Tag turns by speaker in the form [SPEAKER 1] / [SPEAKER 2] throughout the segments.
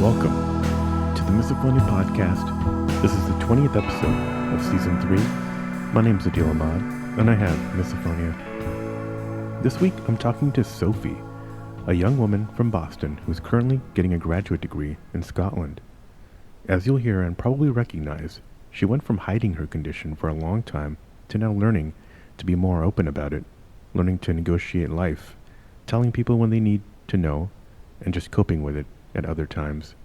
[SPEAKER 1] Welcome to the Misophonia Podcast. This is the 20th episode of Season 3. My name's Adil Ahmad, and I have Misophonia. This week, I'm talking to Sophie, a young woman from Boston who is currently getting a graduate degree in Scotland. As you'll hear and probably recognize, she went from hiding her condition for a long time to now learning to be more open about it, learning to negotiate life, telling people when they need to know, and just coping with it at other times.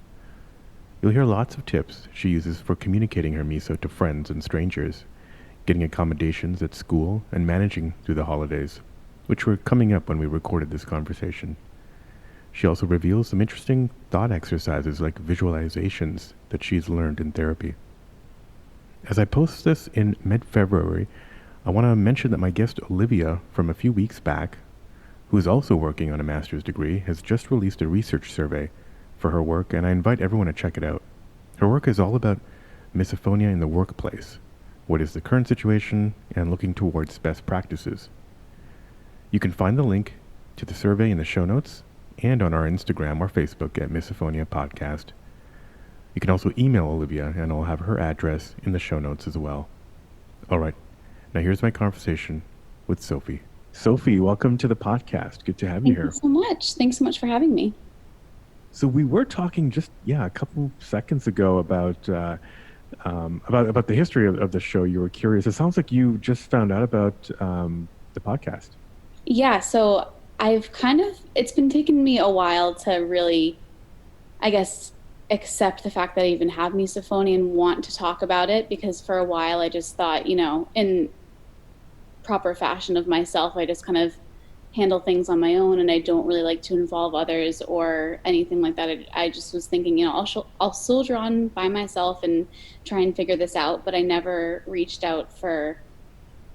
[SPEAKER 1] You'll hear lots of tips she uses for communicating her miso to friends and strangers, getting accommodations at school, and managing through the holidays, which were coming up when we recorded this conversation. She also reveals some interesting thought exercises like visualizations that she's learned in therapy. As I post this in mid-February, I want to mention that my guest Olivia from a few weeks back, who is also working on a master's degree, has just released a research survey for her work, and I invite everyone to check it out. Her work is all about misophonia in the workplace, what is the current situation, and looking towards best practices. You can find the link to the survey in the show notes and on our Instagram or Facebook at Misophonia Podcast. You can also email Olivia, and I'll have her address in the show notes as well. All right, now here's my conversation with Sophie. Sophie, welcome to the podcast. Good to have you here.
[SPEAKER 2] Thank you so much. Thanks so much for having me.
[SPEAKER 1] So we were talking just a couple seconds ago about the history of the show. You were curious. It sounds like you just found out about the podcast.
[SPEAKER 2] Yeah, so it's been taking me a while to really, I guess, accept the fact that I even have misophonia and want to talk about it, because for a while I just thought, in proper fashion of myself, I just kind of handle things on my own, and I don't really like to involve others or anything like that. I just was thinking, I'll soldier on by myself and try and figure this out, but I never reached out for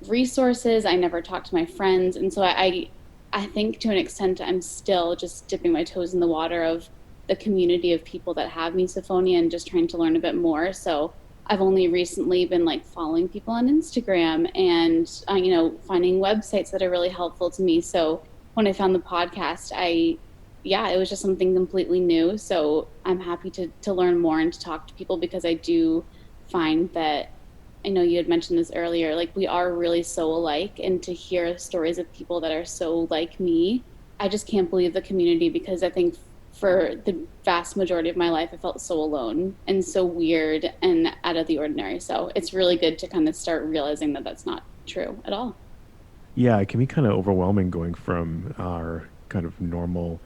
[SPEAKER 2] resources. I never talked to my friends, and so I think to an extent I'm still just dipping my toes in the water of the community of people that have misophonia and just trying to learn a bit more. So I've only recently been following people on Instagram and, finding websites that are really helpful to me. So when I found the podcast, it was just something completely new. So I'm happy to learn more and to talk to people, because I do find that, I know you had mentioned this earlier, we are really so alike, and to hear stories of people that are so like me, I just can't believe the community, because I think for the vast majority of my life, I felt so alone and so weird and out of the ordinary. So it's really good to kind of start realizing that that's not true at all.
[SPEAKER 1] Yeah, it can be kind of overwhelming going from our kind of normal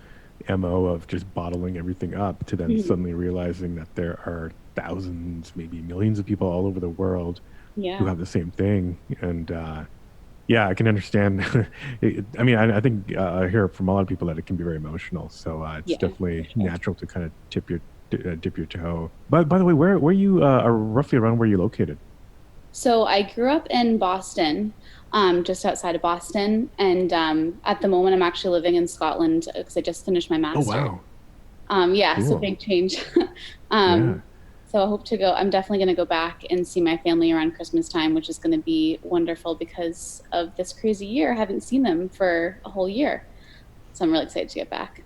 [SPEAKER 1] MO of just bottling everything up to then suddenly realizing that there are thousands, maybe millions of people all over the world who have the same thing. And I can understand. I think I hear from a lot of people that it can be very emotional. So it's definitely natural to kind of dip your toe. But by the way, where you are roughly around where you're located?
[SPEAKER 2] So I grew up in Boston, just outside of Boston. And at the moment, I'm actually living in Scotland because I just finished my master's.
[SPEAKER 1] Oh, wow.
[SPEAKER 2] Cool. So big change.
[SPEAKER 1] Yeah.
[SPEAKER 2] So I hope to go. I'm definitely going to go back and see my family around Christmas time, which is going to be wonderful because of this crazy year. I haven't seen them for a whole year. So I'm really excited to get back.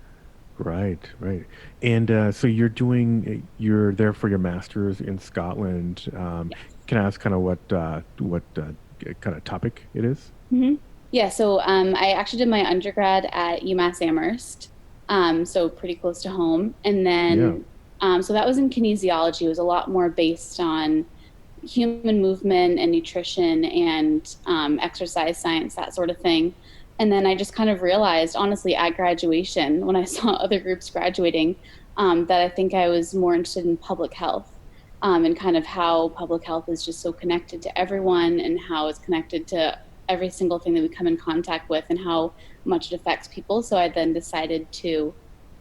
[SPEAKER 1] Right. And so you're there for your master's in Scotland.
[SPEAKER 2] Yes.
[SPEAKER 1] Can I ask kind of what kind of topic it is?
[SPEAKER 2] Mm-hmm. Yeah, so I actually did my undergrad at UMass Amherst, so pretty close to home. And then so that was in kinesiology. It was a lot more based on human movement and nutrition and exercise science, that sort of thing. And then I just kind of realized, honestly, at graduation, when I saw other groups graduating, that I think I was more interested in public health, and kind of how public health is just so connected to everyone, and how it's connected to every single thing that we come in contact with, and how much it affects people. So I then decided to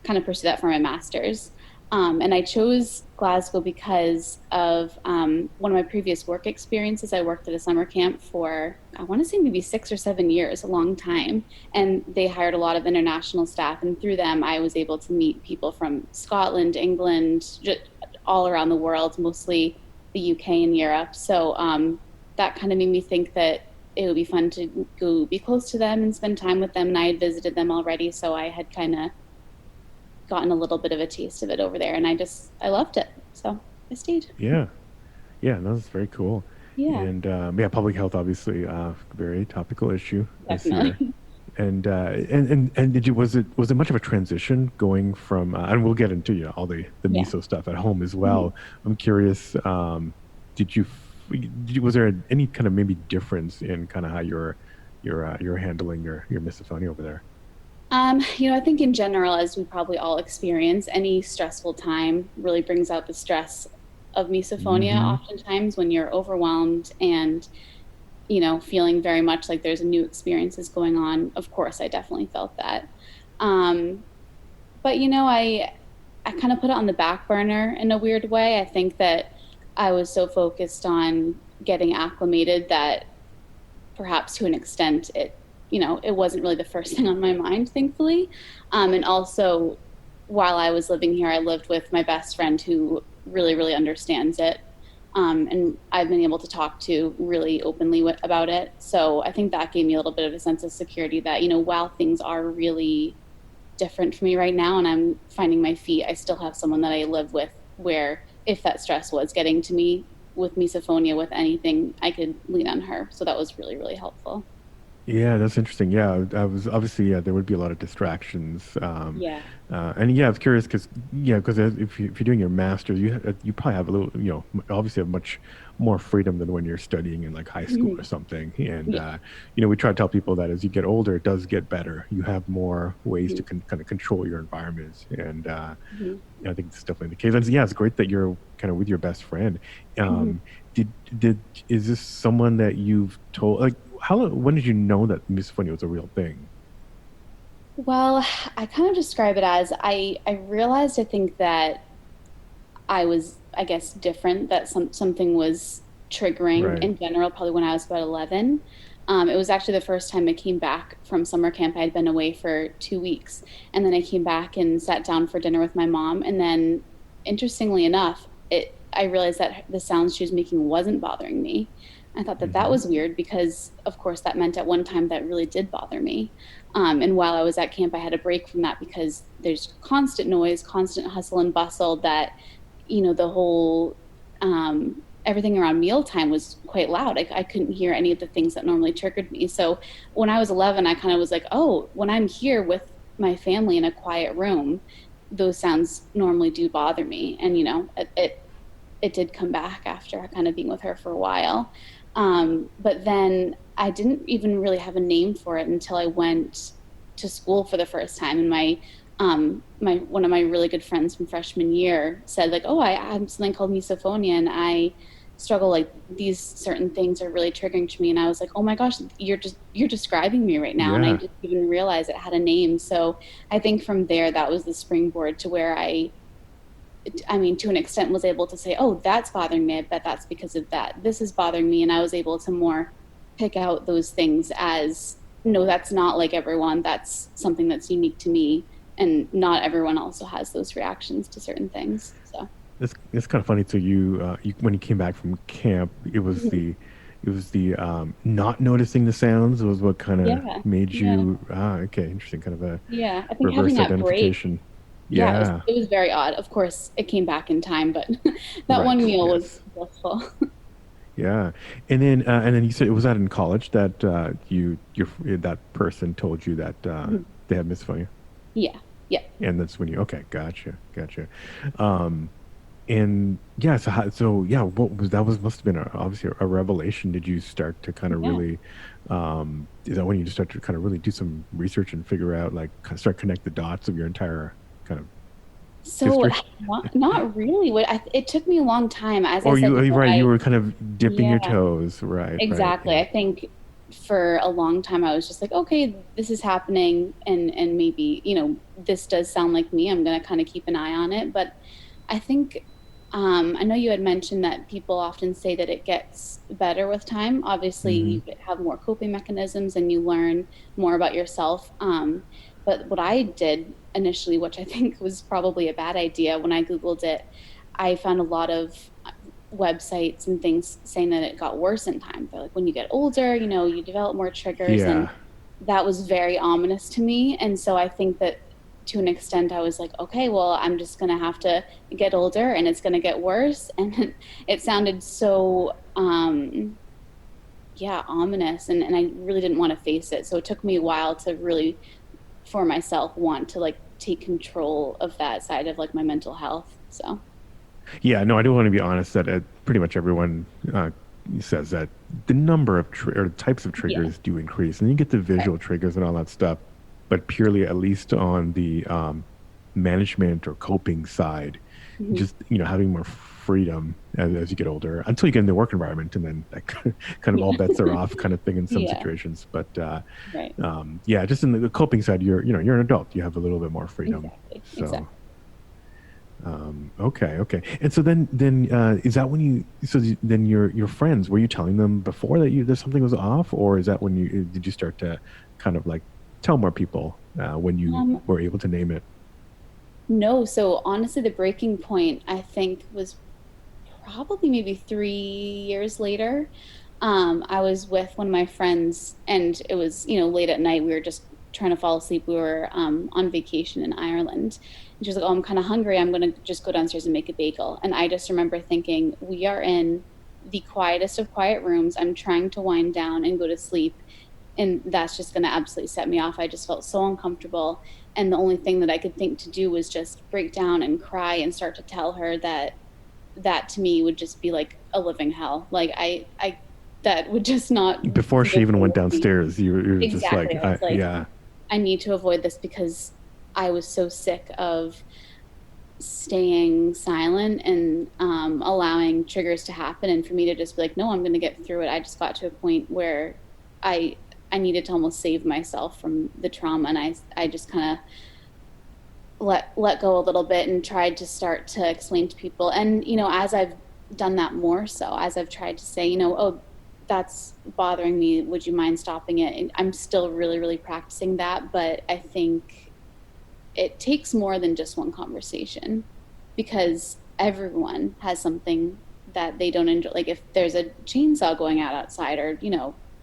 [SPEAKER 2] kind of pursue that for my master's. And I chose Glasgow because of one of my previous work experiences. I worked at a summer camp for, I want to say maybe 6 or 7 years, a long time. And they hired a lot of international staff. And through them, I was able to meet people from Scotland, England, just all around the world, mostly the UK and Europe. So that kind of made me think that it would be fun to go be close to them and spend time with them. And I had visited them already. So I had kind of gotten a little bit of a taste of it over there, and I loved it. So I stayed.
[SPEAKER 1] Yeah. Yeah, no, that's very cool.
[SPEAKER 2] Yeah,
[SPEAKER 1] And yeah, public health obviously very topical issue this year.
[SPEAKER 2] definitely.
[SPEAKER 1] And did you was it much of a transition going from and we'll get into all the
[SPEAKER 2] Yeah.
[SPEAKER 1] miso stuff at home as
[SPEAKER 2] Mhm.
[SPEAKER 1] well. I'm curious, did you, was there any kind of maybe difference in kind of how you're handling your misophonia over there?
[SPEAKER 2] I think in general, as we probably all experience, any stressful time really brings out the stress of misophonia.
[SPEAKER 1] Mm-hmm.
[SPEAKER 2] Oftentimes, when you're overwhelmed and feeling very much like there's new experiences going on. Of course, I definitely felt that. Um, but I kind of put it on the back burner in a weird way. I think that I was so focused on getting acclimated that perhaps to an extent it wasn't really the first thing on my mind, thankfully. And also, while I was living here, I lived with my best friend who really, really understands it. And I've been able to talk to really openly about it. So I think that gave me a little bit of a sense of security that, while things are really different for me right now and I'm finding my feet, I still have someone that I live with where if that stress was getting to me with misophonia, with anything, I could lean on her. So that was really, really helpful.
[SPEAKER 1] Yeah, that's interesting. Yeah, I was obviously, yeah, there would be a lot of distractions.
[SPEAKER 2] Yeah.
[SPEAKER 1] And yeah, I was curious because yeah, because if you're doing your master's, you probably have a little, obviously have much more freedom than when you're studying in like high school
[SPEAKER 2] Mhm.
[SPEAKER 1] or something. And
[SPEAKER 2] Yeah.
[SPEAKER 1] we try to tell people that as you get older, it does get better. You have more ways to
[SPEAKER 2] Mhm.
[SPEAKER 1] kind of control your environment, and
[SPEAKER 2] Mhm.
[SPEAKER 1] yeah, I think it's definitely the case. And yeah, it's great that you're kind of with your best friend.
[SPEAKER 2] Mhm.
[SPEAKER 1] Um, did is this someone that you've told like when did you know that misophonia was a real thing?
[SPEAKER 2] Well, I kind of describe it as I realized I think that I was, I guess, different, that something was triggering
[SPEAKER 1] Right.
[SPEAKER 2] in general, probably when I was about 11. It was actually the first time I came back from summer camp. I had been away for 2 weeks. And then I came back and sat down for dinner with my mom. And then, interestingly enough, I realized that the sounds she was making wasn't bothering me. I thought that that
[SPEAKER 1] Hmm.
[SPEAKER 2] was weird because, of course, that meant at one time that really did bother me. And while I was at camp, I had a break from that because there's constant noise, constant hustle and bustle that the whole everything around mealtime was quite loud. I couldn't hear any of the things that normally triggered me. So when I was 11, I kind of was like, oh, when I'm here with my family in a quiet room, those sounds normally do bother me. And it did come back after kind of being with her for a while. But then I didn't even really have a name for it until I went to school for the first time. And my one of my really good friends from freshman year said like, "Oh, I have something called misophonia, and I struggle like these certain things are really triggering to me." And I was like, "Oh my gosh, you're describing me right now," and I
[SPEAKER 1] Yeah.
[SPEAKER 2] didn't even realize it had a name. So I think from there that was the springboard to where I mean, to an extent, was able to say, "Oh, that's bothering me. I bet that's because of that. This is bothering me," and I was able to more pick out those things as, no, that's not like everyone. That's something that's unique to me, and not everyone also has those reactions to certain things. So,
[SPEAKER 1] It's kind of funny. So you when you came back from camp,
[SPEAKER 2] mhm.
[SPEAKER 1] it was the not noticing the sounds was what kind of
[SPEAKER 2] Yeah,
[SPEAKER 1] made
[SPEAKER 2] yeah,
[SPEAKER 1] you okay, interesting, kind of a
[SPEAKER 2] yeah. I think having
[SPEAKER 1] reverse
[SPEAKER 2] that break,
[SPEAKER 1] identification.
[SPEAKER 2] yeah,
[SPEAKER 1] Yeah.
[SPEAKER 2] it was very odd. Of course, it came back in time, but that one
[SPEAKER 1] Right.
[SPEAKER 2] meal was
[SPEAKER 1] Yes.
[SPEAKER 2] blissful.
[SPEAKER 1] Yeah. And then you said it was that in college that that person told you that they had misophonia,
[SPEAKER 2] Yeah, yeah.
[SPEAKER 1] and that's when you okay, gotcha. Um, And yeah, so yeah, what was that was must have been obviously a revelation. Did you start to kind of
[SPEAKER 2] Yeah.
[SPEAKER 1] really, is that when you just start to kind of really do some research and figure out like start connect the dots of your entire kind of
[SPEAKER 2] So
[SPEAKER 1] history?
[SPEAKER 2] not really. It took me a long time. As I
[SPEAKER 1] Or
[SPEAKER 2] said,
[SPEAKER 1] you right, you were kind of dipping your
[SPEAKER 2] yeah,
[SPEAKER 1] toes, right,
[SPEAKER 2] exactly.
[SPEAKER 1] yeah,
[SPEAKER 2] I think for a long time I was just like, okay, this is happening, and maybe, this does sound like me. I'm gonna kind of keep an eye on it. But I think I know you had mentioned that people often say that it gets better with time. Obviously,
[SPEAKER 1] hmm
[SPEAKER 2] you have more coping mechanisms and you learn more about yourself. But what I did initially, which I think was probably a bad idea, when I Googled it, I found a lot of websites and things saying that it got worse in time. They're like, when you get older, you develop more triggers. And
[SPEAKER 1] yeah,
[SPEAKER 2] that was very ominous to me. And so I think that to an extent, I was like, okay, well, I'm just going to have to get older and it's going to get worse. And it sounded so, yeah, ominous. And I really didn't want to face it. So it took me a while to really, for myself, want to like take control of that side of like my mental health. So,
[SPEAKER 1] Yeah, no, I do want to be honest that pretty much everyone says that the number of or types of
[SPEAKER 2] yeah,
[SPEAKER 1] triggers do increase, and you get the
[SPEAKER 2] right.
[SPEAKER 1] visual triggers and all that stuff, but purely at least on the management or coping side,
[SPEAKER 2] Hmm.
[SPEAKER 1] just having more freedom as you get older until you get in the work environment, and then that kind of all
[SPEAKER 2] Yeah.
[SPEAKER 1] bets are off, kind of thing in some
[SPEAKER 2] Yeah,
[SPEAKER 1] situations. But
[SPEAKER 2] right.
[SPEAKER 1] yeah, just in the coping side, you're an adult, you have a little bit more freedom.
[SPEAKER 2] Exactly.
[SPEAKER 1] So.
[SPEAKER 2] Exactly.
[SPEAKER 1] Okay, okay. And so then is that when then your friends, were you telling them before that there's something was off, or is that when did you start to kind of like tell more people when you
[SPEAKER 2] Um,
[SPEAKER 1] were able to name it?
[SPEAKER 2] no, so honestly, the breaking point I think was probably maybe 3 years later. I was with one of my friends, and it was, late at night. We were just trying to fall asleep. We were on vacation in Ireland. And she was like, "Oh, I'm kind of hungry. I'm going to just go downstairs and make a bagel." And I just remember thinking, we are in the quietest of quiet rooms. I'm trying to wind down and go to sleep. And that's just going to absolutely set me off. I just felt so uncomfortable. And the only thing that I could think to do was just break down and cry and start to tell her that to me would just be like a living hell. Like that would just not
[SPEAKER 1] Before
[SPEAKER 2] be
[SPEAKER 1] she even
[SPEAKER 2] okay
[SPEAKER 1] went
[SPEAKER 2] with me.
[SPEAKER 1] downstairs, you were just
[SPEAKER 2] Exactly.
[SPEAKER 1] like,
[SPEAKER 2] I was like,
[SPEAKER 1] yeah,
[SPEAKER 2] I need to avoid this because I was so sick of staying silent and allowing triggers to happen. And for me to just be like, no, I'm going to get through it. I just got to a point where I I needed to almost save myself from the trauma, and I just kind of let go a little bit and tried to start to explain to people. And as I've done that more, so as I've tried to say, oh, that's bothering me, would you mind stopping it? And I'm still really really practicing that, but I think it takes more than just one conversation, because everyone has something that they don't enjoy. Like if there's a chainsaw going out outside, or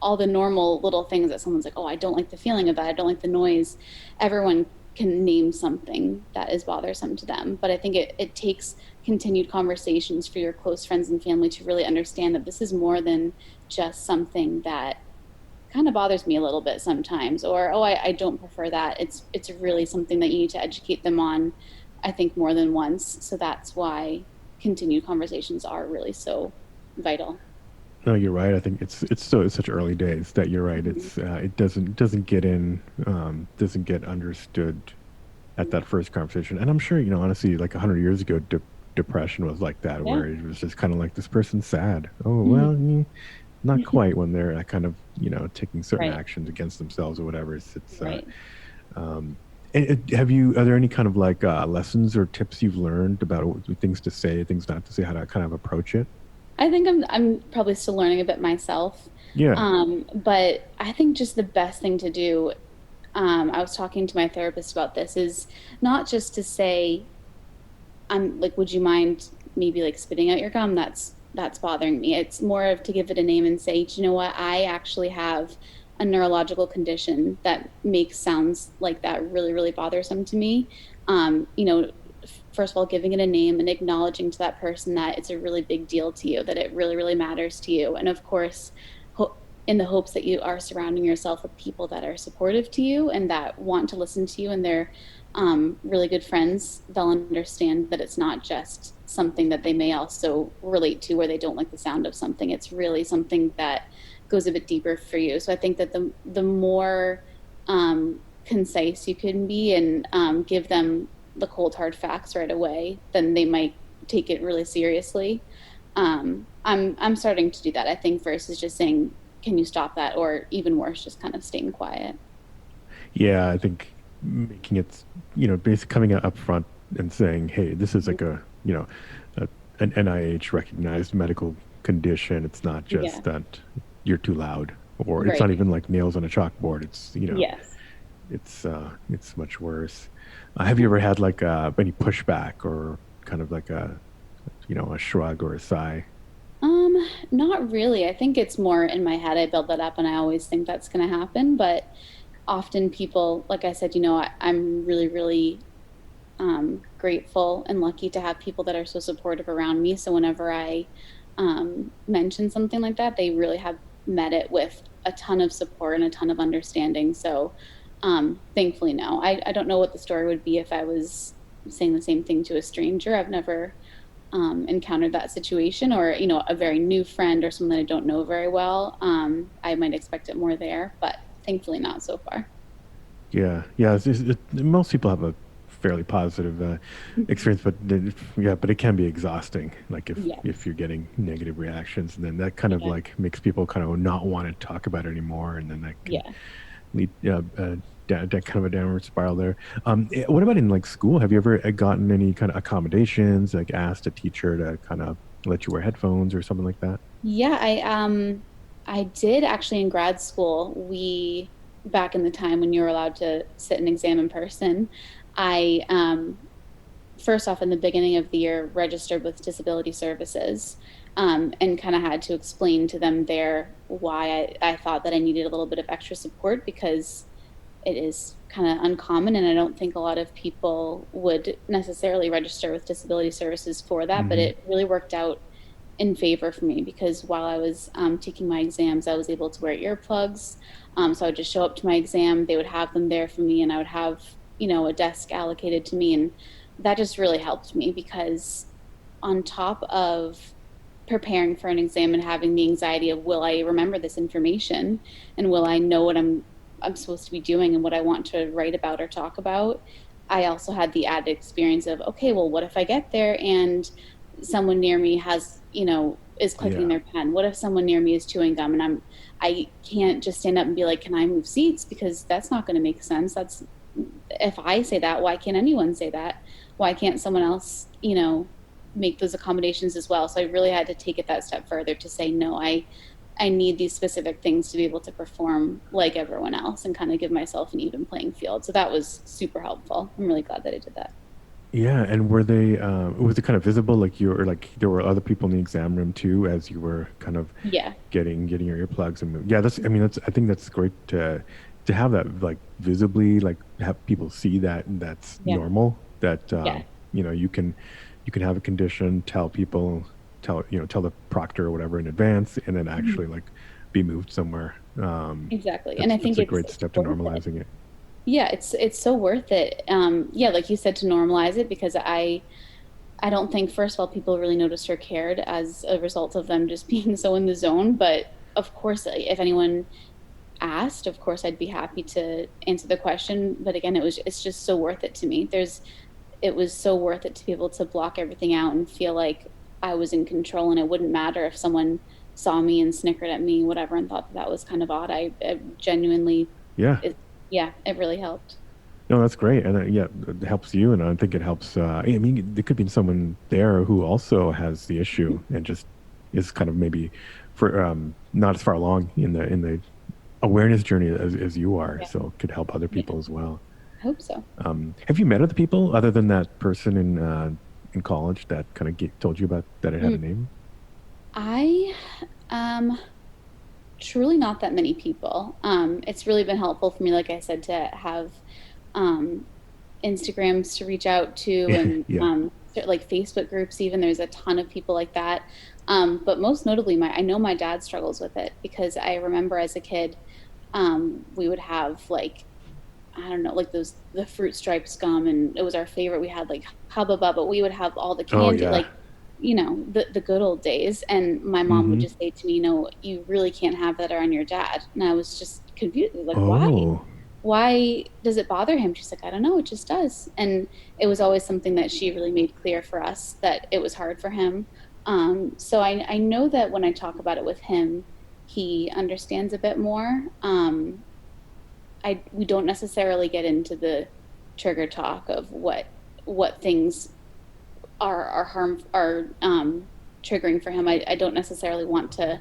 [SPEAKER 2] all the normal little things that someone's like, oh, I don't like the feeling of that, I don't like the noise. Everyone can name something that is bothersome to them, but I think it takes continued conversations for your close friends and family to really understand that this is more than just something that kind of bothers me a little bit sometimes, or oh, I don't prefer that. It's really something that you need to educate them on, I think, more than once. So that's why continued conversations are really so vital.
[SPEAKER 1] no, you're right. I think it's such early days that you're right.
[SPEAKER 2] Mhm.
[SPEAKER 1] It doesn't get understood at that first conversation. And I'm sure, honestly, like 100 years ago, depression was like that,
[SPEAKER 2] Yeah.
[SPEAKER 1] where it was just kind of like this person's sad. Oh, well,
[SPEAKER 2] Mhm.
[SPEAKER 1] not quite when they're kind of, taking certain
[SPEAKER 2] Right.
[SPEAKER 1] actions against themselves or whatever.
[SPEAKER 2] Right.
[SPEAKER 1] Um, are there any kind of like lessons or tips you've learned about things to say, things not to say, how to kind of approach it?
[SPEAKER 2] I think I'm probably still learning a bit myself.
[SPEAKER 1] Yeah.
[SPEAKER 2] But I think just the best thing to do, I was talking to my therapist about this, is not just to say, I'm like, would you mind maybe like spitting out your gum? That's bothering me. It's more of to give it a name and say, do you know what? I actually have a neurological condition that makes sounds like that really, really bothersome to me. First of all, giving it a name and acknowledging to that person that it's a really big deal to you, that it really, really matters to you. And of course, in the hopes that you are surrounding yourself with people that are supportive to you and that want to listen to you, and they're really good friends, they'll understand that it's not just something that they may also relate to, where they don't like the sound of something. It's really something that goes a bit deeper for you. So I think that the more concise you can be and give them the cold hard facts right away, then they might take it really seriously. I'm starting to do that. I think versus just saying, "Can you stop that?" or even worse, just kind of staying quiet.
[SPEAKER 1] Yeah, I think making it, basically coming out up front and saying, "Hey, this is like a, an NIH recognized medical condition. It's not
[SPEAKER 2] Yeah.
[SPEAKER 1] just that you're too loud, or it's not
[SPEAKER 2] Right.
[SPEAKER 1] even like nails on a chalkboard.
[SPEAKER 2] Yes.
[SPEAKER 1] It's much worse." Have you ever had like any pushback or kind of like a shrug or a sigh?
[SPEAKER 2] Um, Not really. I think it's more in my head. I build that up and I always think that's going to happen. But often people, like I said, I'm really, really grateful and lucky to have people that are so supportive around me. So whenever I mention something like that, they really have met it with a ton of support and a ton of understanding. So thankfully, no. I don't know what the story would be if I was saying the same thing to a stranger. I've never encountered that situation, or a very new friend or someone that I don't know very well. I might expect it more there, but thankfully not so far.
[SPEAKER 1] Yeah, yeah. Most people have a fairly positive experience, but yeah, but it can be exhausting. Like if
[SPEAKER 2] Yes.
[SPEAKER 1] you're getting negative reactions, and then that kind of
[SPEAKER 2] Yeah.
[SPEAKER 1] like makes people kind of not want to talk about it anymore, and then that can
[SPEAKER 2] Yeah.
[SPEAKER 1] lead down kind of a downward spiral there. What about in like school? Have you ever gotten any kind of accommodations, like asked a teacher to kind of let you wear headphones or something like that?
[SPEAKER 2] Yeah, I did actually in grad school. We back in the time when you were allowed to sit an exam in person, I first off in the beginning of the year registered with disability services, and kind of had to explain to them there why I thought that I needed a little bit of extra support, because it is kind of uncommon, and I don't think a lot of people would necessarily register with disability services for that, but
[SPEAKER 1] Hmm.
[SPEAKER 2] it really worked out in favor for me, because while I was taking my exams, I was able to wear earplugs. So I would just show up to my exam, they would have them there for me, and I would have, a desk allocated to me. And that just really helped me, because on top of preparing for an exam and having the anxiety of, will I remember this information, and will I know what I'm supposed to be doing and what I want to write about or talk about, I also had the added experience of, okay, well, what if I get there and someone near me is clicking
[SPEAKER 1] Yeah,
[SPEAKER 2] their pen? What if someone near me is chewing gum, and I can't just stand up and be like, can I move seats? Because that's not going to make sense. That's If I say that, why can't anyone say that? Why can't someone else, make those accommodations as well? So I really had to take it that step further to say, no, I need these specific things to be able to perform like everyone else, and kind of give myself an even playing field. So that was super helpful. I'm really glad that I did that.
[SPEAKER 1] yeah. And were they? Was it kind of visible? Like you, or like there were other people in the exam room too, as you were kind of
[SPEAKER 2] Yeah.
[SPEAKER 1] getting your earplugs and yeah. That's. I mean, that's. I think that's great to have that like visibly, like have people see that and that's
[SPEAKER 2] Yeah.
[SPEAKER 1] normal. That
[SPEAKER 2] Yeah.
[SPEAKER 1] you can have a condition, tell people, tell the proctor or whatever in advance, and then
[SPEAKER 2] Mhm.
[SPEAKER 1] actually like be moved somewhere.
[SPEAKER 2] Exactly. And
[SPEAKER 1] That's
[SPEAKER 2] I think
[SPEAKER 1] a
[SPEAKER 2] it's
[SPEAKER 1] great step to
[SPEAKER 2] worth it.
[SPEAKER 1] normalizing it.
[SPEAKER 2] Yeah, it's so worth it. Yeah, like you said, to normalize it, because I don't think, first of all, people really noticed or cared as a result of them just being so in the zone. But of course, if anyone asked, of course, I'd be happy to answer the question. But again, it's just so worth it to me. It was so worth it to be able to block everything out and feel like I was in control, and it wouldn't matter if someone saw me and snickered at me, whatever, and thought that was kind of odd. I genuinely,
[SPEAKER 1] Yeah.
[SPEAKER 2] it, yeah, it really helped.
[SPEAKER 1] No, that's great, and yeah, it helps you, and I think it helps. I mean, there could be someone there who also has the issue and just is kind of maybe for not as far along in the awareness journey as you are,
[SPEAKER 2] Yeah,
[SPEAKER 1] so it could help other
[SPEAKER 2] yeah,
[SPEAKER 1] people as well.
[SPEAKER 2] I hope so.
[SPEAKER 1] Have you met other people other than that person in college that kind of told you about that it had a
[SPEAKER 2] Mm.
[SPEAKER 1] name?
[SPEAKER 2] I um truly not that many people. It's really been helpful for me, like I said, to have um Instagrams to reach out to, and
[SPEAKER 1] Yeah.
[SPEAKER 2] like Facebook groups. Even there's a ton of people like that. But most notably, my I know my dad struggles with it, because I remember as a kid, we would have like, I don't know, like those the fruit stripes gum, and it was our favorite. We had like Hubba Bubba. We would have all the
[SPEAKER 1] Oh
[SPEAKER 2] candy,
[SPEAKER 1] yeah.
[SPEAKER 2] like, the good old days. And my mom would
[SPEAKER 1] Mm-hmm.
[SPEAKER 2] just say to me, you really can't have that around your dad. And I was just confused, like, why?
[SPEAKER 1] Oh.
[SPEAKER 2] Why does it bother him? She's like, I don't know, it just does. And it was always something that she really made clear for us, that it was hard for him. So I know that when I talk about it with him, he understands a bit more. We don't necessarily get into the trigger talk of what things are triggering for him. I don't necessarily want to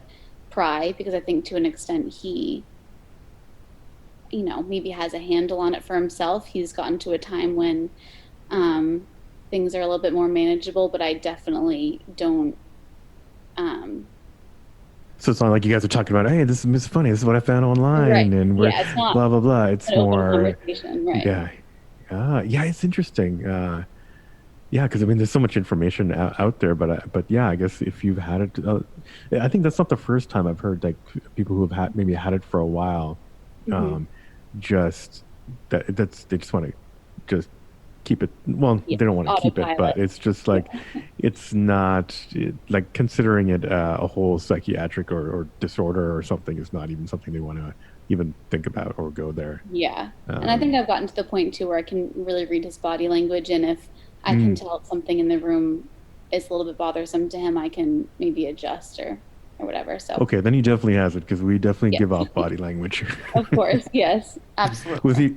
[SPEAKER 2] pry, because I think to an extent he, maybe has a handle on it for himself. He's gotten to a time when um, things are a little bit more manageable, but I definitely don't. Um,
[SPEAKER 1] So it's not like you guys are talking about, hey, this is funny. This is what I found
[SPEAKER 2] Right.
[SPEAKER 1] online, and we're
[SPEAKER 2] Yeah, it's not
[SPEAKER 1] blah blah blah. It's
[SPEAKER 2] an open
[SPEAKER 1] more,
[SPEAKER 2] conversation, right?
[SPEAKER 1] yeah, yeah. It's interesting. Yeah, because I mean, there's so much information out there, but yeah, I guess if you've had it, I think that's not the first time I've heard like people who have had maybe had it for a while,
[SPEAKER 2] Hmm.
[SPEAKER 1] um, just that's they just want to just keep it. Well,
[SPEAKER 2] Yeah,
[SPEAKER 1] they don't want to keep it,
[SPEAKER 2] autopilot.
[SPEAKER 1] but it's just
[SPEAKER 2] Yeah.
[SPEAKER 1] like it's not like considering it a whole psychiatric or disorder or something is not even something they want to even think about or go there.
[SPEAKER 2] Yeah. And I think
[SPEAKER 1] Um,
[SPEAKER 2] I've gotten to the point too where I can really read his body language. And if I can
[SPEAKER 1] mm,
[SPEAKER 2] tell something in the room is a little bit bothersome to him, I can maybe adjust or whatever. So,
[SPEAKER 1] okay, then he definitely has it because we definitely
[SPEAKER 2] yeah,
[SPEAKER 1] give off body language.
[SPEAKER 2] of course. Yes,
[SPEAKER 1] Was
[SPEAKER 2] absolutely.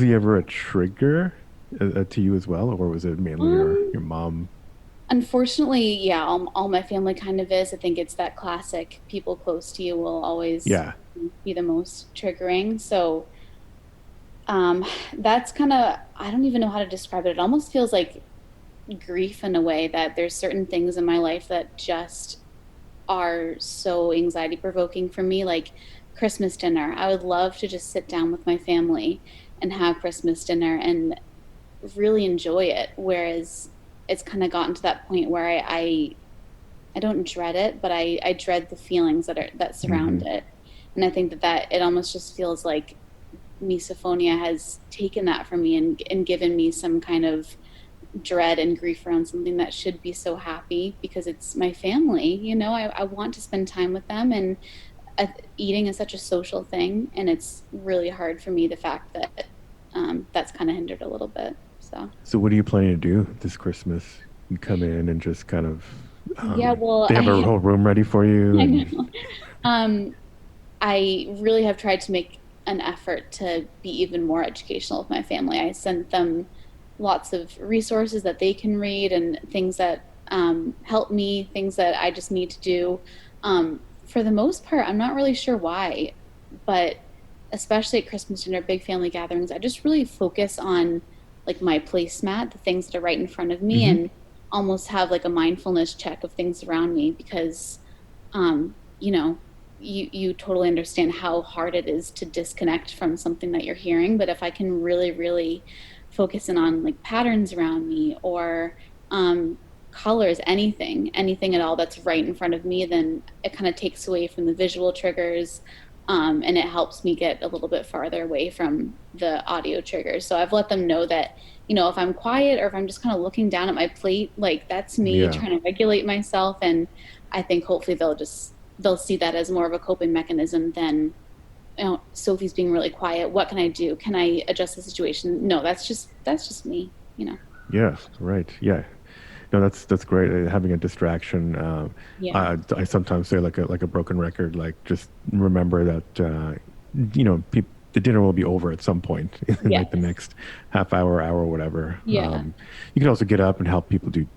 [SPEAKER 1] he ever a trigger to you as well, or was it mainly
[SPEAKER 2] Um,
[SPEAKER 1] your mom?
[SPEAKER 2] Unfortunately, yeah, all my family kind of is. I think it's that classic people close to you will always
[SPEAKER 1] Yeah.
[SPEAKER 2] be the most triggering. So, um, that's kind of, I don't even know how to describe it. It almost feels like grief in a way that there's certain things in my life that just are so anxiety provoking for me, like Christmas dinner. I would love to just sit down with my family and have Christmas dinner and really enjoy it. Whereas it's kind of gotten to that point where I don't dread it, but I dread the feelings that surround
[SPEAKER 1] Hmm.
[SPEAKER 2] it. And I think that it almost just feels like misophonia has taken that from me and given me some kind of dread and grief around something that should be so happy because it's my family. I want to spend time with them, and eating is such a social thing, and it's really hard for me the fact that that's kind of hindered a little bit. So
[SPEAKER 1] So what are you planning to do this Christmas? You come in and just kind of
[SPEAKER 2] yeah, well,
[SPEAKER 1] they have a whole room ready for you
[SPEAKER 2] I
[SPEAKER 1] and
[SPEAKER 2] know. Um, I really have tried to make an effort to be even more educational with my family. I sent them lots of resources that they can read and things that help me, things that I just need to do. For the most part, I'm not really sure why, but especially at Christmas dinner, big family gatherings, I just really focus on like my placemat, the things that are right in front of me,
[SPEAKER 1] hmm
[SPEAKER 2] and almost have like a mindfulness check of things around me because you know, you totally understand how hard it is to disconnect from something that you're hearing. But if I can really, really focus in on like patterns around me or colors, anything at all that's right in front of me, then it kind of takes away from the visual triggers. And it helps me get a little bit farther away from the audio triggers. So I've let them know that, if I'm quiet or if I'm just kind of looking down at my plate, like that's me
[SPEAKER 1] yeah.
[SPEAKER 2] trying to regulate myself. And I think hopefully they'll see that as more of a coping mechanism than, Sophie's being really quiet. What can I do? Can I adjust the situation? No, that's just me.
[SPEAKER 1] Yeah, right. Yeah. No, that's great. Having a distraction.
[SPEAKER 2] Yeah.
[SPEAKER 1] I sometimes say like a broken record. Like just remember that the dinner will be over at some point in like the
[SPEAKER 2] Yes.
[SPEAKER 1] next half hour, hour, whatever.
[SPEAKER 2] Yeah.
[SPEAKER 1] You can also get up and help people do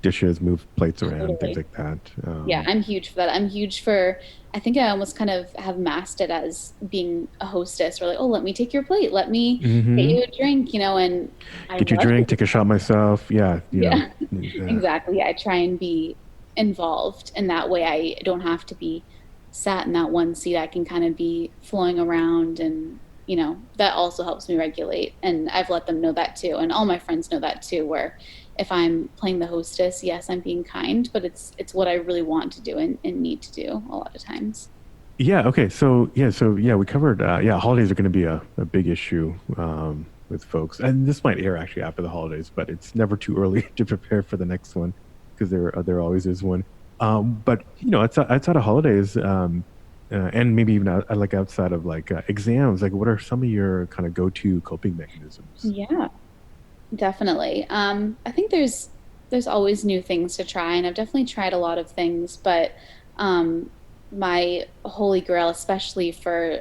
[SPEAKER 1] dishes, move plates around, things
[SPEAKER 2] Totally.
[SPEAKER 1] like that.
[SPEAKER 2] Yeah, I'm huge for that. I'm huge for, I think I almost kind of have masked it as being a hostess or like, oh, let me take your plate. Let me get
[SPEAKER 1] hmm
[SPEAKER 2] you a drink, and I
[SPEAKER 1] Get your
[SPEAKER 2] love
[SPEAKER 1] drink,
[SPEAKER 2] to.
[SPEAKER 1] take a shot myself. Yeah,
[SPEAKER 2] Yeah,
[SPEAKER 1] uh,
[SPEAKER 2] exactly. I try and be involved, and that way I don't have to be sat in that one seat. I can kind of be flowing around, and that also helps me regulate. And I've let them know that too, and all my friends know that too. Where if I'm playing the hostess, yes, I'm being kind, but it's what I really want to do and need to do a lot of times.
[SPEAKER 1] Yeah. Okay. So we covered. Yeah, holidays are going to be a big issue with folks, and this might air actually after the holidays, but it's never too early to prepare for the next one because there always is one. But outside of holidays, and maybe even like outside of like exams, like what are some of your kind of go-to coping mechanisms?
[SPEAKER 2] Yeah, definitely. I think there's always new things to try, and I've definitely tried a lot of things, but um, my holy grail, especially for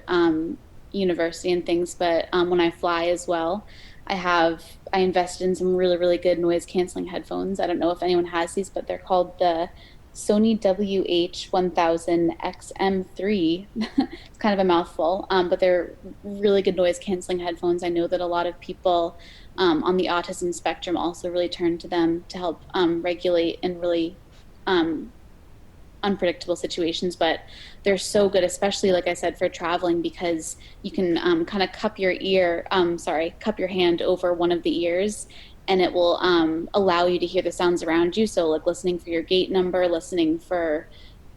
[SPEAKER 2] university and things, but when I fly as well, I invested in some really, really good noise canceling headphones. I don't know if anyone has these, but they're called the Sony WH-1000 XM3. It's kind of a mouthful, but they're really good noise canceling headphones. I know that a lot of people on the autism spectrum also really turn to them to help regulate and really um, unpredictable situations, but they're so good, especially like I said, for traveling, because you can kind of cup your hand over one of the ears, and it will allow you to hear the sounds around you. So like listening for your gate number, listening for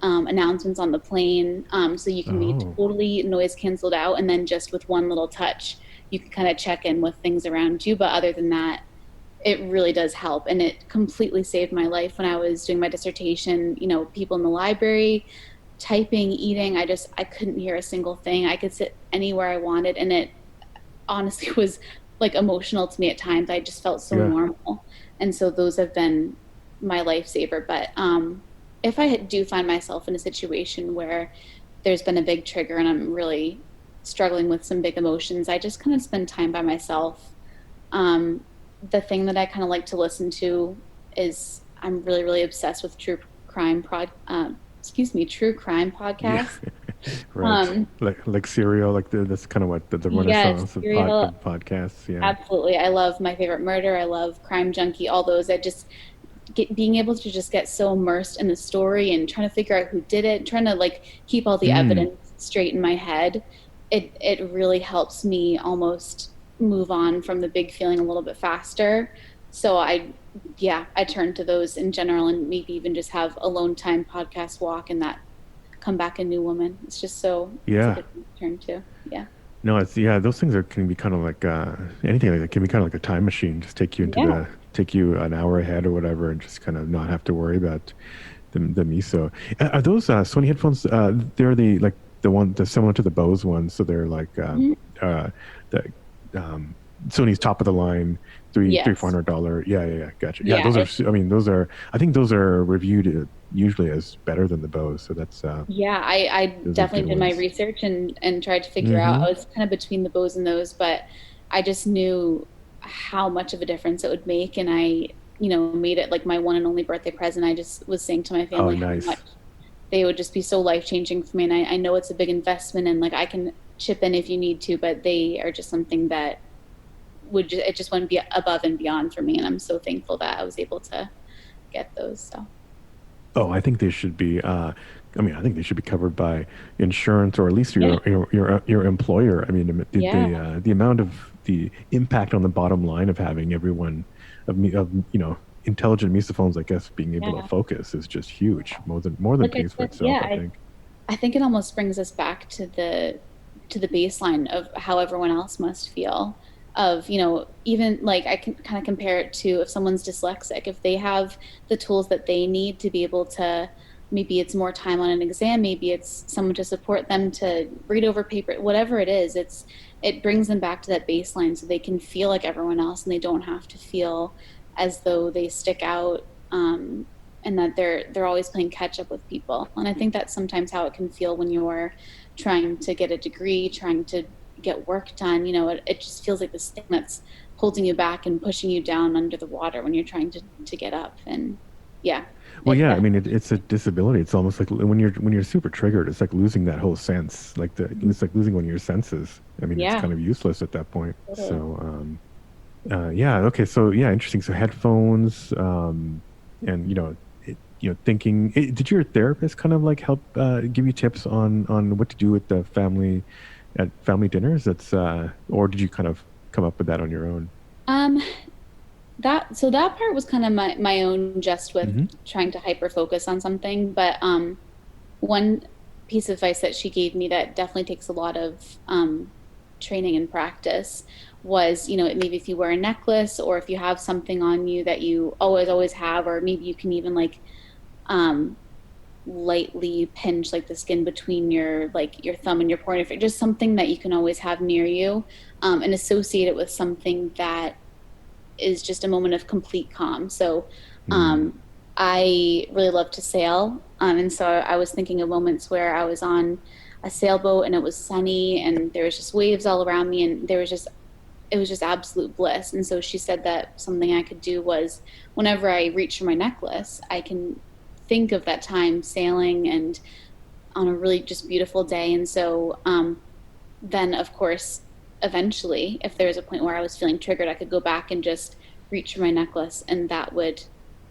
[SPEAKER 2] announcements on the plane. So you can be
[SPEAKER 1] Oh,
[SPEAKER 2] totally noise canceled out, and then just with one little touch, you can kind of check in with things around you. But other than that, it really does help. And it completely saved my life when I was doing my dissertation. People in the library, typing, eating, I couldn't hear a single thing. I could sit anywhere I wanted. And it honestly was like emotional to me at times. I just felt so
[SPEAKER 1] yeah.
[SPEAKER 2] normal. And so those have been my lifesaver. But if I do find myself in a situation where there's been a big trigger and I'm really struggling with some big emotions, I just kind of spend time by myself. Um, the thing that I kind of like to listen to is I'm really, really obsessed with true crime
[SPEAKER 1] Yeah.
[SPEAKER 2] podcasts.
[SPEAKER 1] Right.
[SPEAKER 2] Um,
[SPEAKER 1] Like Serial, like that's kind of what the
[SPEAKER 2] yes,
[SPEAKER 1] renaissance of
[SPEAKER 2] serial,
[SPEAKER 1] podcasts. Yeah.
[SPEAKER 2] absolutely. I love My Favorite Murder. I love Crime Junkie, all those. I just being able to just get so immersed in the story and trying to figure out who did it, trying to like keep all the
[SPEAKER 1] Mm.
[SPEAKER 2] evidence straight in my head. It really helps me almost move on from the big feeling a little bit faster. So I turn to those in general, and maybe even just have alone time, podcast walk, and that come back a new woman. It's a
[SPEAKER 1] Yeah.
[SPEAKER 2] good thing to turn to. Yeah.
[SPEAKER 1] No, it's yeah, those things are can be kind of like anything like that can be kind of like a time machine. Just
[SPEAKER 2] Yeah.
[SPEAKER 1] take you an hour ahead or whatever, and just kind of not have to worry about the miso. Are those Sony headphones? They're the similar to the Bose ones, so they're like
[SPEAKER 2] Mhm.
[SPEAKER 1] the um, Sony's top of the line three four
[SPEAKER 2] Yes.
[SPEAKER 1] hundred dollar. Yeah, yeah, yeah. Gotcha. Yeah,
[SPEAKER 2] Yeah.
[SPEAKER 1] those are. I mean, those are. I think those are reviewed usually as better than the Bose. So that's
[SPEAKER 2] Yeah, I
[SPEAKER 1] those are good
[SPEAKER 2] definitely did my
[SPEAKER 1] ones.
[SPEAKER 2] research and tried to figure out.
[SPEAKER 1] Mm-hmm.
[SPEAKER 2] I was kind of between the Bose and those, but I just knew how much of a difference it would make, and made it like my one and only birthday present. I just was saying to my
[SPEAKER 1] Oh,
[SPEAKER 2] family how much
[SPEAKER 1] nice.
[SPEAKER 2] they would just be so life changing for me, and I know it's a big investment, and like I can chip in if you need to, but they are just something that it just wouldn't be above and beyond for me, and I'm so thankful that I was able to get those. So
[SPEAKER 1] Oh, I think they should be. I mean, I think they should be covered by insurance or at least
[SPEAKER 2] yeah,
[SPEAKER 1] your employer. I mean,
[SPEAKER 2] yeah,
[SPEAKER 1] the amount of the impact on the bottom line of having everyone of intelligent misophones, I guess, being able to
[SPEAKER 2] yeah.
[SPEAKER 1] focus is just huge. More than
[SPEAKER 2] Like I
[SPEAKER 1] pays for
[SPEAKER 2] said,
[SPEAKER 1] itself,
[SPEAKER 2] yeah,
[SPEAKER 1] I think.
[SPEAKER 2] I think it almost brings us back to the baseline of how everyone else must feel. Of, even like I can kind of compare it to if someone's dyslexic, if they have the tools that they need to be able to, maybe it's more time on an exam, maybe it's someone to support them to read over paper, whatever it is, it brings them back to that baseline so they can feel like everyone else, and they don't have to feel as though they stick out, and that they're always playing catch up with people. And I think that's sometimes how it can feel when you're trying to get a degree, trying to get work done. It just feels like this thing that's holding you back and pushing you down under the water when you're trying to get up. And yeah,
[SPEAKER 1] Well,
[SPEAKER 2] it
[SPEAKER 1] yeah, I
[SPEAKER 2] definitely.
[SPEAKER 1] mean, it's a disability. It's almost like when you're super triggered, it's like losing that whole sense. It's like losing one of your senses. I mean, it's
[SPEAKER 2] Yeah,
[SPEAKER 1] kind of useless at that point.
[SPEAKER 2] totally.
[SPEAKER 1] So, yeah, okay, so yeah, interesting. So headphones, and thinking. Did your therapist kind of like help give you tips on what to do with the family at family dinners? Or did you kind of come up with that on your own?
[SPEAKER 2] um that part was kind of my own, just with
[SPEAKER 1] Hmm.
[SPEAKER 2] trying to hyper focus on something. But one piece of advice that she gave me that definitely takes a lot of training and practice was, maybe if you wear a necklace, or if you have something on you that you always have, or maybe you can even like um lightly pinch like the skin between your thumb and your pointer finger, just something that you can always have near you, and associate it with something that is just a moment of complete calm. So
[SPEAKER 1] Mm.
[SPEAKER 2] um, I really love to sail. And so I was thinking of moments where I was on a sailboat and it was sunny and there was just waves all around me, and it was just absolute bliss. And so she said that something I could do was, whenever I reach for my necklace, I can think of that time sailing and on a really just beautiful day. And so then, of course, eventually, if there was a point where I was feeling triggered, I could go back and just reach for my necklace, and that would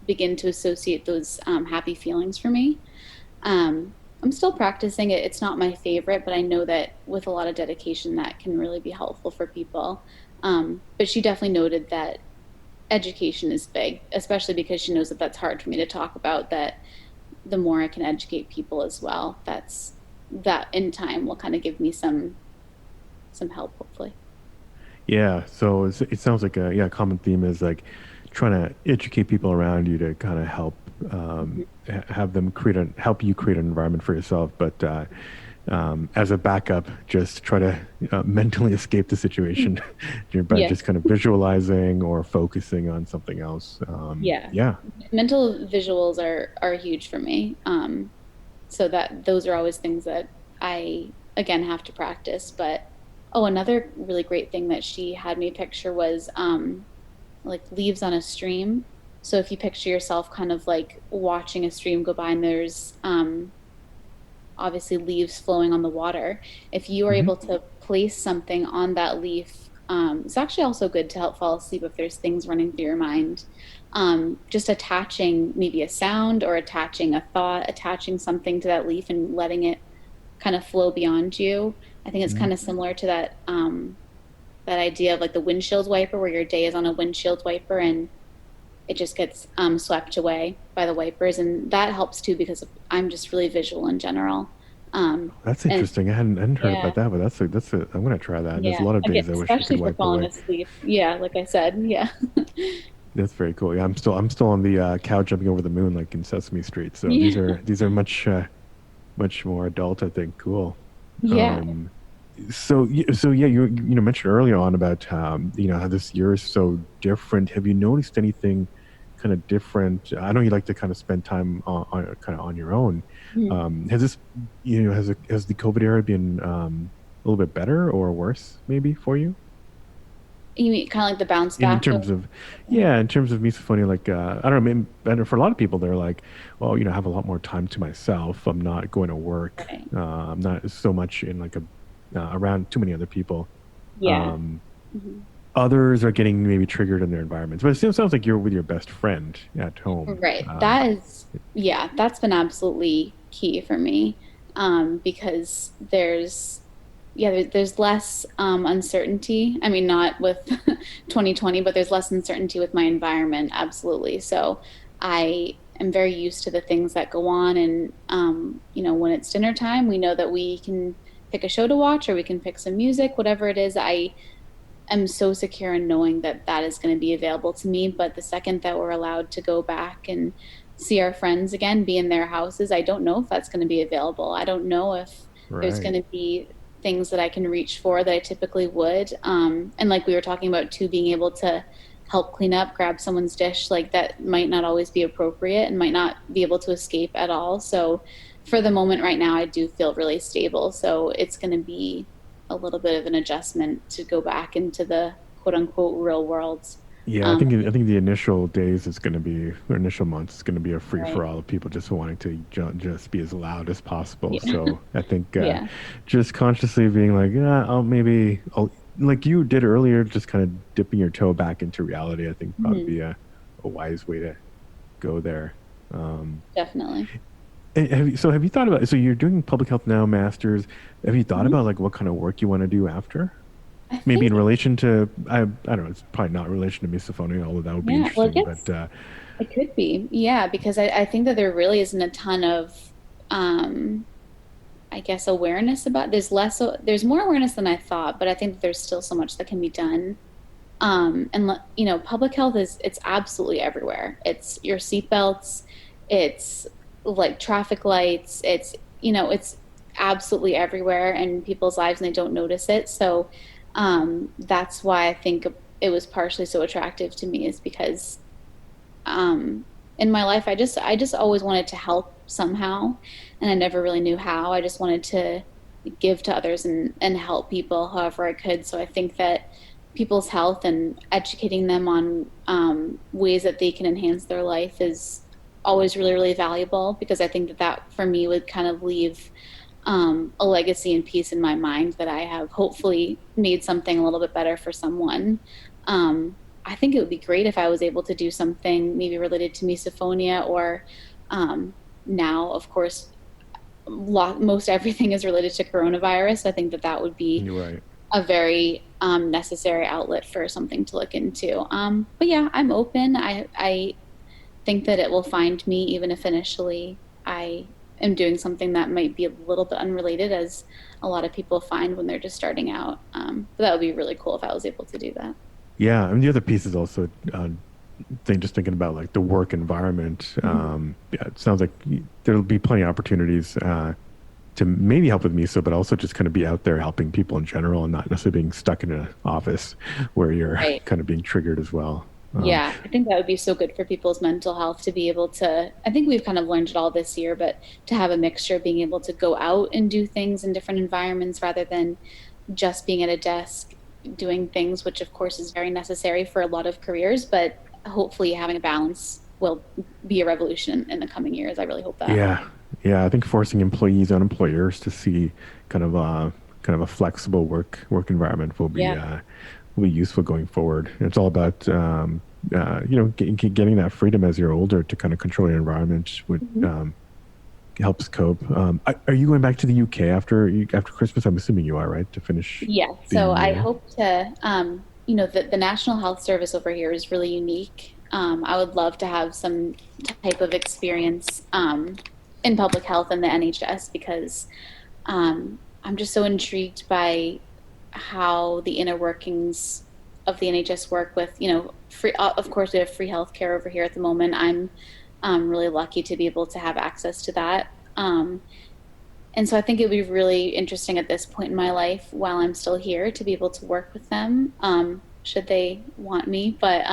[SPEAKER 2] begin to associate those happy feelings for me. I'm still practicing it. It's not my favorite, but I know that with a lot of dedication, that can really be helpful for people. But she definitely noted that education is big, especially because she knows that that's hard for me to talk about. That the more I can educate people as well, that in time will kind of give me some help, hopefully.
[SPEAKER 1] Yeah, so it sounds like a common theme is like trying to educate people around you to kind of help
[SPEAKER 2] Mhm.
[SPEAKER 1] have them help you create an environment for yourself, but as a backup, just try to mentally escape the situation by
[SPEAKER 2] Yeah,
[SPEAKER 1] just kind of visualizing or focusing on something else.
[SPEAKER 2] yeah.
[SPEAKER 1] Yeah,
[SPEAKER 2] Mental visuals are huge for me. So that those are always things that I again have to practice. But oh, another really great thing that she had me picture was like leaves on a stream. So if you picture yourself kind of like watching a stream go by and there's obviously leaves flowing on the water, if you are
[SPEAKER 1] hmm
[SPEAKER 2] able to place something on that leaf, it's actually also good to help fall asleep if there's things running through your mind. Just attaching maybe a sound or attaching a thought, attaching something to that leaf and letting it kind of flow beyond you. I think it's kind of similar to that idea of like the windshield wiper, where your day is on a windshield wiper and it just gets swept away by the wipers, and that helps too because I'm just really visual in general.
[SPEAKER 1] that's
[SPEAKER 2] And
[SPEAKER 1] interesting. I hadn't heard
[SPEAKER 2] yeah,
[SPEAKER 1] about that, but that's a. I'm gonna try that. There's a
[SPEAKER 2] yeah,
[SPEAKER 1] lot of
[SPEAKER 2] again,
[SPEAKER 1] days I wish I could
[SPEAKER 2] especially for
[SPEAKER 1] wipe
[SPEAKER 2] falling
[SPEAKER 1] away.
[SPEAKER 2] asleep. Yeah, like I said, yeah,
[SPEAKER 1] That's very cool. Yeah, I'm still on the cow jumping over the moon like in Sesame Street. So these
[SPEAKER 2] yeah,
[SPEAKER 1] are these are much more adult, I think. Cool.
[SPEAKER 2] yeah.
[SPEAKER 1] Um, so yeah, you mentioned earlier on about how this year is so different. Have you noticed anything kind of different? I know you like to kind of spend time on kind of on your own.
[SPEAKER 2] Mhm.
[SPEAKER 1] Has this has the COVID era been a little bit better or worse maybe for you?
[SPEAKER 2] You mean kind of like the bounce
[SPEAKER 1] In
[SPEAKER 2] back of
[SPEAKER 1] terms of
[SPEAKER 2] things?
[SPEAKER 1] yeah, in terms of misophonia, like I don't know, maybe better for a lot of people, they're like, well, I have a lot more time to myself. I'm not going to work.
[SPEAKER 2] Right.
[SPEAKER 1] I'm not so much in like a around too many other people.
[SPEAKER 2] Yeah.
[SPEAKER 1] Um,
[SPEAKER 2] Mhm.
[SPEAKER 1] Others are getting maybe triggered in their environments, but it still sounds like you're with your best friend at home.
[SPEAKER 2] Right. That is, yeah, that's been absolutely key for me, because there's less uncertainty. I mean, not with 2020, but there's less uncertainty with my environment. Absolutely. So I am very used to the things that go on. And, when it's dinner time, we know that we can pick a show to watch or we can pick some music, whatever it is. I am so secure in knowing that that is going to be available to me. But the second that we're allowed to go back and see our friends again, be in their houses, I don't know if that's going to be available. I don't know if there's going
[SPEAKER 1] Right.
[SPEAKER 2] to be things that I can reach for that I typically would. And like we were talking about too, being able to help clean up, grab someone's dish, like that might not always be appropriate and might not be able to escape at all. So for the moment right now, I do feel really stable. So it's going to be a little bit of an adjustment to go back into the quote unquote real world.
[SPEAKER 1] Yeah,
[SPEAKER 2] Um,
[SPEAKER 1] I think the initial days is going to be, or initial months is going to be a free
[SPEAKER 2] right.
[SPEAKER 1] for all of people just wanting to just be as loud as possible.
[SPEAKER 2] Yeah.
[SPEAKER 1] So I think
[SPEAKER 2] Yeah.
[SPEAKER 1] just consciously being like, yeah, I'll like you did earlier, just kind of dipping your toe back into reality. I think probably
[SPEAKER 2] Mhm.
[SPEAKER 1] be a wise way to go there. Um,
[SPEAKER 2] Definitely.
[SPEAKER 1] and have you thought about? So you're doing public health now, masters. Have you thought
[SPEAKER 2] Mhm.
[SPEAKER 1] about like what kind of work you want to do after?
[SPEAKER 2] I
[SPEAKER 1] Maybe in
[SPEAKER 2] think,
[SPEAKER 1] relation to I don't know, it's probably not in relation to misophonia, although that would be
[SPEAKER 2] yeah, well, I
[SPEAKER 1] interesting. But
[SPEAKER 2] guess it could be. Yeah, because I think that there really isn't a ton of, um, I guess, awareness about, there's more awareness than I thought, but I think that there's still so much that can be done. And public health it's absolutely everywhere. It's your seatbelts, it's like traffic lights, it's absolutely everywhere in people's lives and they don't notice it. So that's why I think it was partially so attractive to me, is because in my life I just always wanted to help somehow, and I never really knew how. I just wanted to give to others and help people however I could. So I think that people's health and educating them on ways that they can enhance their life is always really, really valuable, because I think that that for me would kind of leave a legacy and peace in my mind that I have hopefully made something a little bit better for someone. I think it would be great if I was able to do something maybe related to misophonia, or now, of course, most everything is related to coronavirus. So I think that that would be
[SPEAKER 1] You're right.
[SPEAKER 2] a very necessary outlet for something to look into. But yeah, I'm open. I think that it will find me, even if initially I am doing something that might be a little bit unrelated, as a lot of people find when they're just starting out. But that would be really cool if I was able to do that.
[SPEAKER 1] Yeah, and the other piece is also just thinking about like the work environment.
[SPEAKER 2] Mhm.
[SPEAKER 1] Yeah, it sounds like there'll be plenty of opportunities to maybe help with miso, but also just kind of be out there helping people in general and not necessarily being stuck in an office where you're
[SPEAKER 2] Right.
[SPEAKER 1] kind of being triggered as well.
[SPEAKER 2] Yeah, I think that would be so good for people's mental health to be able to. I think we've kind of learned it all this year, but to have a mixture of being able to go out and do things in different environments rather than just being at a desk doing things, which of course is very necessary for a lot of careers, but hopefully having a balance will be a revolution in the coming years. I really hope that.
[SPEAKER 1] Yeah, yeah. I think forcing employees and employers to see kind of a flexible work environment
[SPEAKER 2] Yeah.
[SPEAKER 1] will be useful going forward. It's all about getting that freedom as you're older to kind of control your environment, which
[SPEAKER 2] Mhm.
[SPEAKER 1] helps cope. Are you going back to the UK after Christmas? I'm assuming you are, right, to finish
[SPEAKER 2] Yeah.
[SPEAKER 1] the
[SPEAKER 2] So I
[SPEAKER 1] year.
[SPEAKER 2] hope to, the National Health Service over here is really unique. I would love to have some type of experience in public health and the NHS because I'm just so intrigued by how the inner workings of the NHS work with, free, of course, we have free healthcare over here at the moment. I'm really lucky to be able to have access to that. And so I think it would be really interesting at this point in my life while I'm still here to be able to work with them, should they want me. But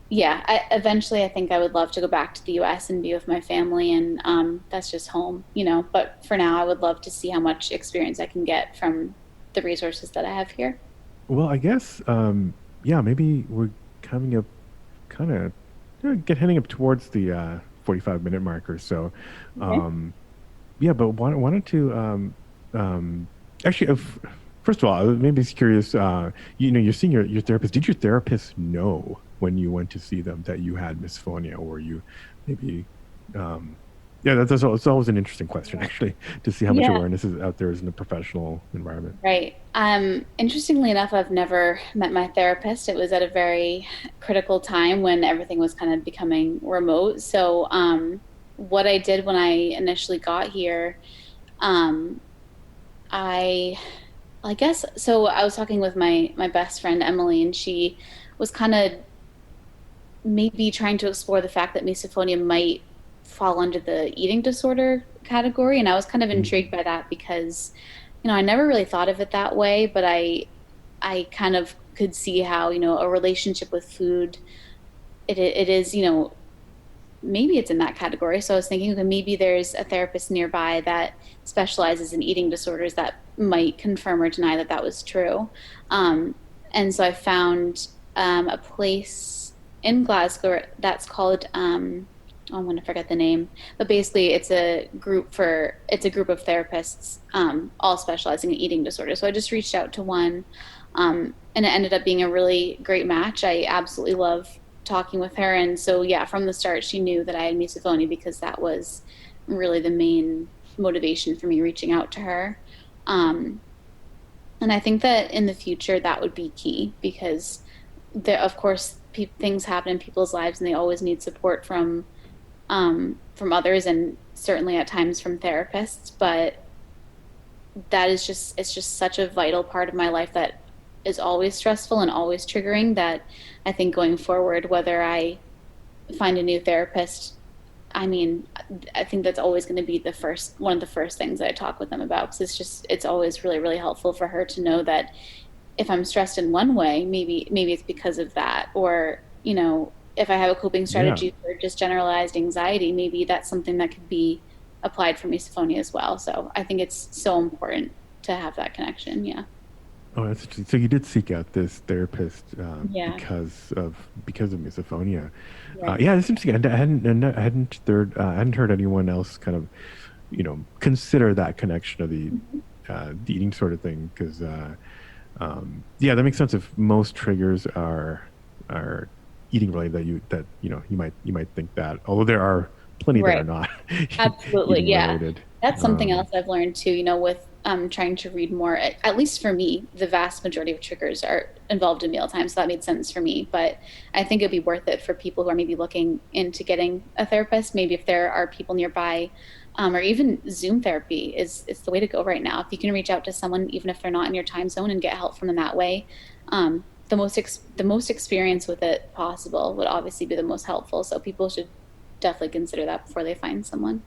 [SPEAKER 2] yeah, eventually I think I would love to go back to the US and be with my family, and that's just home, But for now, I would love to see how much experience I can get from the resources that I have here.
[SPEAKER 1] Well, I guess yeah, maybe we're coming up kind of get heading up towards the 45-minute mark or so.
[SPEAKER 2] Okay.
[SPEAKER 1] Um, Yeah, but wanted to actually, first of all, maybe it's curious. You're seeing your therapist. Did your therapist know when you went to see them that you had misophonia, or you maybe? Um, yeah, it's always an interesting question, actually, to see how much
[SPEAKER 2] Yeah.
[SPEAKER 1] awareness is out there is in the professional environment.
[SPEAKER 2] Right. Interestingly enough, I've never met my therapist. It was at a very critical time when everything was kind of becoming remote. So, what I did when I initially got here, um, I, I guess, so I was talking with my best friend Emily, and she was kind of maybe trying to explore the fact that misophonia might fall under the eating disorder category, and I was kind of intrigued
[SPEAKER 1] Mm.
[SPEAKER 2] by that because I never really thought of it that way, but I kind of could see how, a relationship with food, it is, maybe it's in that category. So I was thinking, okay, maybe there's a therapist nearby that specializes in eating disorders that might confirm or deny that that was true. Um, and so I found a place in Glasgow that's called, oh, I'm going to forget the name, but basically it's a group of therapists, all specializing in eating disorders. So I just reached out to one, and it ended up being a really great match. I absolutely love talking with her. And so, yeah, from the start, she knew that I had misophonia because that was really the main motivation for me reaching out to her. Um, and I think that in the future, that would be key because, of course, things happen in people's lives and they always need support from others and certainly at times from therapists. But that is just, it's just such a vital part of my life that is always stressful and always triggering that I think going forward, whether I find a new therapist, I mean, I think that's always going to be one of the first things that I talk with them about because it's always really, really helpful for her to know that if I'm stressed in one way, maybe it's because of that. Or, if I have a coping
[SPEAKER 1] Yeah.
[SPEAKER 2] strategy for just generalized anxiety, maybe that's something that could be applied for misophonia as well. So I think it's so important to have that connection. Yeah.
[SPEAKER 1] Oh, that's interesting. So you did seek out this therapist
[SPEAKER 2] Yeah.
[SPEAKER 1] because of misophonia.
[SPEAKER 2] Right.
[SPEAKER 1] Yeah, it's interesting. I hadn't heard anyone else kind of consider that connection of
[SPEAKER 2] Mhm.
[SPEAKER 1] the eating sort of thing because yeah, that makes sense. If most triggers are eating related, that you might think that, although there are plenty that are
[SPEAKER 2] Right.
[SPEAKER 1] not
[SPEAKER 2] Absolutely.
[SPEAKER 1] eating
[SPEAKER 2] Yeah.
[SPEAKER 1] related.
[SPEAKER 2] That's something else I've learned too, with trying to read more. At least for me, the vast majority of triggers are involved in mealtime. So that made sense for me. But I think it'd be worth it for people who are maybe looking into getting a therapist. Maybe if there are people nearby, or even Zoom therapy is the way to go right now. If you can reach out to someone, even if they're not in your time zone, and get help from them that way, the most experience with it possible would obviously be the most helpful. So people should definitely consider that before they find someone.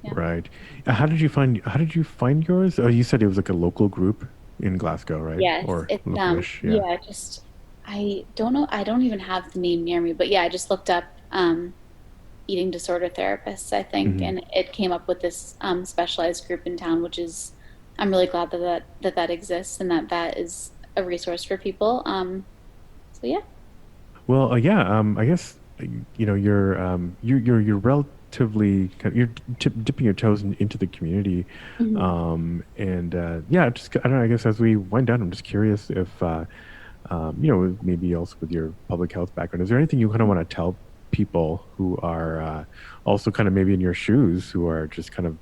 [SPEAKER 2] Yeah.
[SPEAKER 1] Right. How did you find yours? Oh, you said it was like a local group in Glasgow, right?
[SPEAKER 2] Yes,
[SPEAKER 1] Or
[SPEAKER 2] it's
[SPEAKER 1] localish, yeah.
[SPEAKER 2] yeah, just I don't know, I don't even have the name near me, but yeah, I just looked up eating disorder therapists, I think,
[SPEAKER 1] Hmm.
[SPEAKER 2] and it came up with this specialized group in town, which is I'm really glad that exists and that is a resource for people. So yeah.
[SPEAKER 1] Well, yeah. I guess you're relatively you're dipping your toes into the community,
[SPEAKER 2] Mhm.
[SPEAKER 1] and yeah. Just I don't know. I guess as we wind down, I'm just curious if maybe also with your public health background, is there anything you kind of want to tell people who are also kind of maybe in your shoes, who are just kind of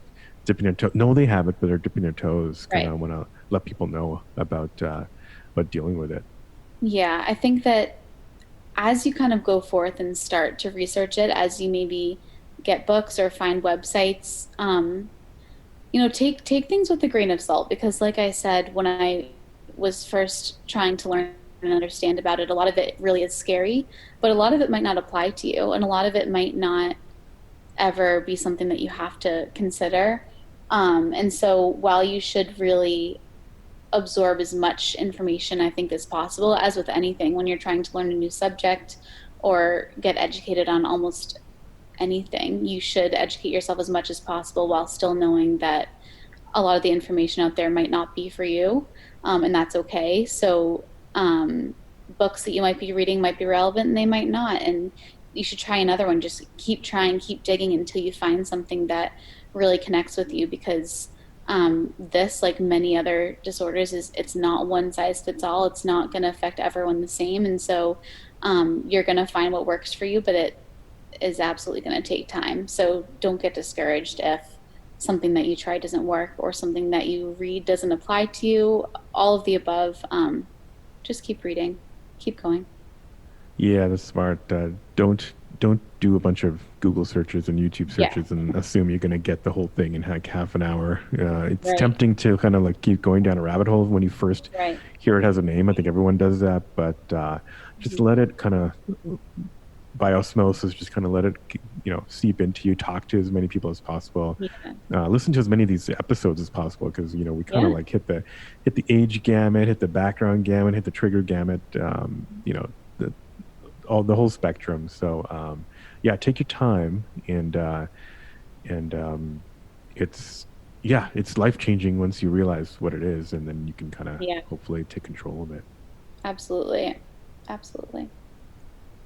[SPEAKER 1] dipping their toe? No, they have it, but they're dipping their toes. Kind
[SPEAKER 2] Right.
[SPEAKER 1] of want to let people know about dealing with it.
[SPEAKER 2] Yeah, I think that as you kind of go forth and start to research it, as you maybe get books or find websites, take things with a grain of salt because, like I said, when I was first trying to learn and understand about it, a lot of it really is scary, but a lot of it might not apply to you, and a lot of it might not ever be something that you have to consider. And so, while you should really absorb as much information I think as possible, as with anything, when you're trying to learn a new subject or get educated on almost anything, you should educate yourself as much as possible while still knowing that a lot of the information out there might not be for you, and that's okay. So, books that you might be reading might be relevant and they might not. And you should try another one. Just keep trying, keep digging until you find something that really connects with you because this, like many other disorders, it's not one size fits all. It's not going to affect everyone the same. And so you're going to find what works for you, but it is absolutely going to take time. So don't get discouraged if something that you try doesn't work or something that you read doesn't apply to you. All of the above. Just keep reading, keep going.
[SPEAKER 1] Yeah, that's smart. Don't do a bunch of Google searches and YouTube
[SPEAKER 2] Yeah,
[SPEAKER 1] searches and assume you're going to get the whole thing in like half an hour. It's
[SPEAKER 2] right,
[SPEAKER 1] tempting to kind of like keep going down a rabbit hole when you first
[SPEAKER 2] right.
[SPEAKER 1] hear it has a name. I think everyone does that, but just
[SPEAKER 2] Mhm.
[SPEAKER 1] let it kind of by osmosis, just kind of let it seep into you. Talk to as many people as possible.
[SPEAKER 2] Yeah,
[SPEAKER 1] Listen to as many of these episodes as possible because we kind of
[SPEAKER 2] yeah,
[SPEAKER 1] like hit the age gamut, hit the background gamut, hit the trigger gamut. The the whole spectrum. So yeah, take your time and it's it's life changing once you realize what it is, and then you can kind of
[SPEAKER 2] yeah,
[SPEAKER 1] hopefully take control of it.
[SPEAKER 2] absolutely, absolutely.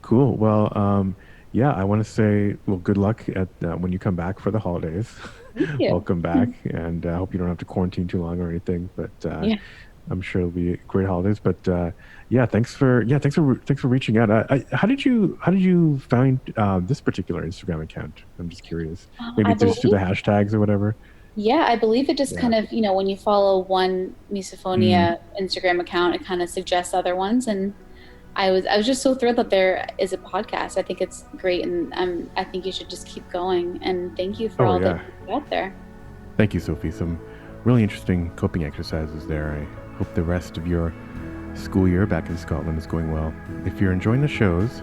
[SPEAKER 1] Cool. Well, yeah, I want to say, well, good luck at when you come back for the holidays.
[SPEAKER 2] Thank you.
[SPEAKER 1] Welcome back, and I hope you don't have to quarantine too long or anything. But
[SPEAKER 2] Yeah.
[SPEAKER 1] I'm sure it'll be great holidays. But yeah, thanks for reaching out. How did you find this particular Instagram account? I'm just curious. Maybe
[SPEAKER 2] I
[SPEAKER 1] just through the
[SPEAKER 2] believe,
[SPEAKER 1] hashtags or whatever.
[SPEAKER 2] yeah, I believe it just
[SPEAKER 1] Yeah.
[SPEAKER 2] kind of, when you follow one
[SPEAKER 1] Mm.
[SPEAKER 2] misophonia Instagram account, it kind of suggests other ones. And I was just so thrilled that there is a podcast. I think it's great, and I think you should just keep going. And thank you for
[SPEAKER 1] Oh
[SPEAKER 2] all that
[SPEAKER 1] yeah.
[SPEAKER 2] you put out there.
[SPEAKER 1] Thank you, Sophie. Some really interesting coping exercises there. I hope the rest of your school year back in Scotland is going well. If you're enjoying the shows,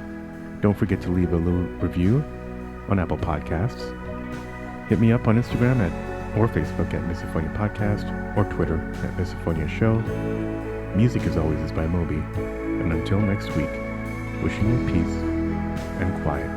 [SPEAKER 1] don't forget to leave a little review on Apple Podcasts. Hit me up on Instagram or Facebook at Misophonia Podcast or Twitter at Misophonia Show. Music, as always, is by Moby. And until next week, wishing you peace and quiet.